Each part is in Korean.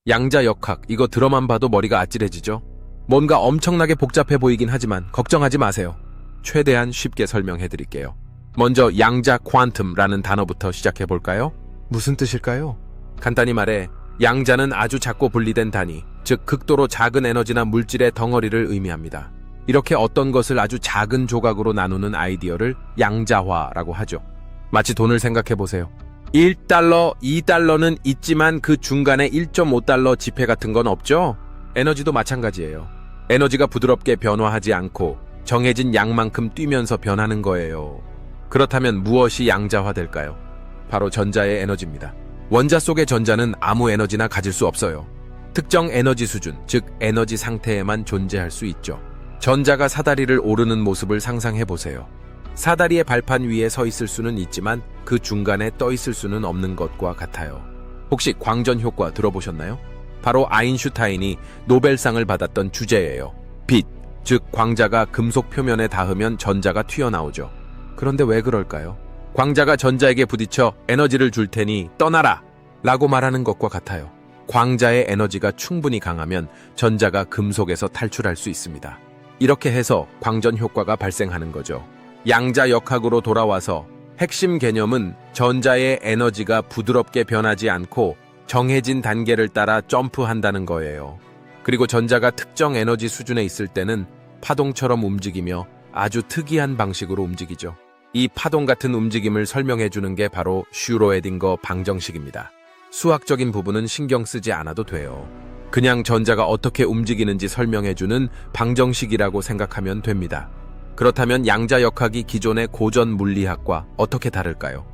양자역학, 이거 들어만 봐도 머리가 아찔해지죠? 뭔가 엄청나게 복잡해 보이긴 하지만 걱정하지 마세요. 최대한 쉽게 설명해 드릴게요. 먼저 양자 퀀텀라는 단어부터 시작해 볼까요? 무슨 뜻일까요? 간단히 말해 양자는 아주 작고 분리된 단위, 즉 극도로 작은 에너지나 물질의 덩어리를 의미합니다. 이렇게 어떤 것을 아주 작은 조각으로 나누는 아이디어를 양자화라고 하죠. 마치 돈을 생각해 보세요. 1달러, 2달러는 있지만 그 중간에 1.5달러 지폐 같은 건 없죠? 에너지도 마찬가지예요. 에너지가 부드럽게 변화하지 않고 정해진 양만큼 뛰면서 변하는 거예요. 그렇다면 무엇이 양자화될까요? 바로 전자의 에너지입니다. 원자 속의 전자는 아무 에너지나 가질 수 없어요. 특정 에너지 수준, 즉 에너지 상태에만 존재할 수 있죠. 전자가 사다리를 오르는 모습을 상상해 보세요. 사다리의 발판 위에 서 있을 수는 있지만 그 중간에 떠 있을 수는 없는 것과 같아요. 혹시 광전 효과 들어보셨나요? 바로 아인슈타인이 노벨상을 받았던 주제예요. 빛, 즉 광자가 금속 표면에 닿으면 전자가 튀어나오죠. 그런데 왜 그럴까요? 광자가 전자에게 부딪혀 에너지를 줄 테니 떠나라! 라고 말하는 것과 같아요. 광자의 에너지가 충분히 강하면 전자가 금속에서 탈출할 수 있습니다. 이렇게 해서 광전 효과가 발생하는 거죠. 양자역학으로 돌아와서 핵심 개념은 전자의 에너지가 부드럽게 변하지 않고 정해진 단계를 따라 점프한다는 거예요. 그리고 전자가 특정 에너지 수준에 있을 때는 파동처럼 움직이며 아주 특이한 방식으로 움직이죠. 이 파동 같은 움직임을 설명해 주는 게 바로 슈로에딩거 방정식입니다. 수학적인 부분은 신경 쓰지 않아도 돼요. 그냥 전자가 어떻게 움직이는지 설명해 주는 방정식이라고 생각하면 됩니다. 그렇다면 양자역학이 기존의 고전 물리학과 어떻게 다를까요?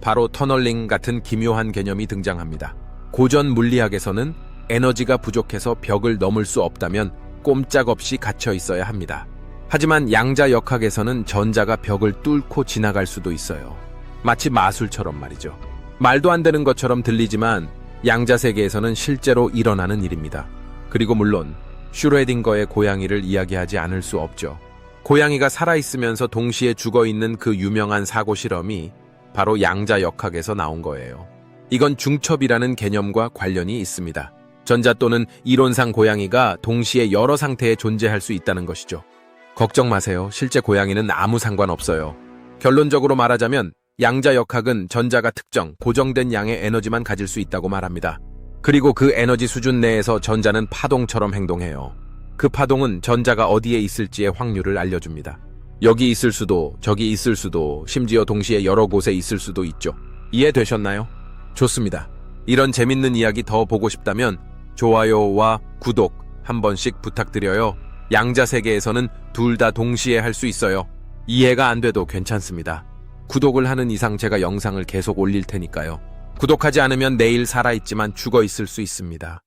바로 터널링 같은 기묘한 개념이 등장합니다. 고전 물리학에서는 에너지가 부족해서 벽을 넘을 수 없다면 꼼짝없이 갇혀 있어야 합니다. 하지만 양자역학에서는 전자가 벽을 뚫고 지나갈 수도 있어요. 마치 마술처럼 말이죠. 말도 안 되는 것처럼 들리지만 양자세계에서는 실제로 일어나는 일입니다. 그리고 물론 슈레딩거의 고양이를 이야기하지 않을 수 없죠. 고양이가 살아있으면서 동시에 죽어있는 그 유명한 사고 실험이 바로 양자역학에서 나온 거예요. 이건 중첩이라는 개념과 관련이 있습니다. 전자 또는 이론상 고양이가 동시에 여러 상태에 존재할 수 있다는 것이죠. 걱정 마세요. 실제 고양이는 아무 상관없어요. 결론적으로 말하자면 양자역학은 전자가 특정, 고정된 양의 에너지만 가질 수 있다고 말합니다. 그리고 그 에너지 수준 내에서 전자는 파동처럼 행동해요. 그 파동은 전자가 어디에 있을지의 확률을 알려줍니다. 여기 있을 수도, 저기 있을 수도, 심지어 동시에 여러 곳에 있을 수도 있죠. 이해되셨나요? 좋습니다. 이런 재밌는 이야기 더 보고 싶다면 좋아요와 구독 한 번씩 부탁드려요. 양자세계에서는 둘 다 동시에 할 수 있어요. 이해가 안 돼도 괜찮습니다. 구독을 하는 이상 제가 영상을 계속 올릴 테니까요. 구독하지 않으면 내일 살아있지만 죽어 있을 수 있습니다.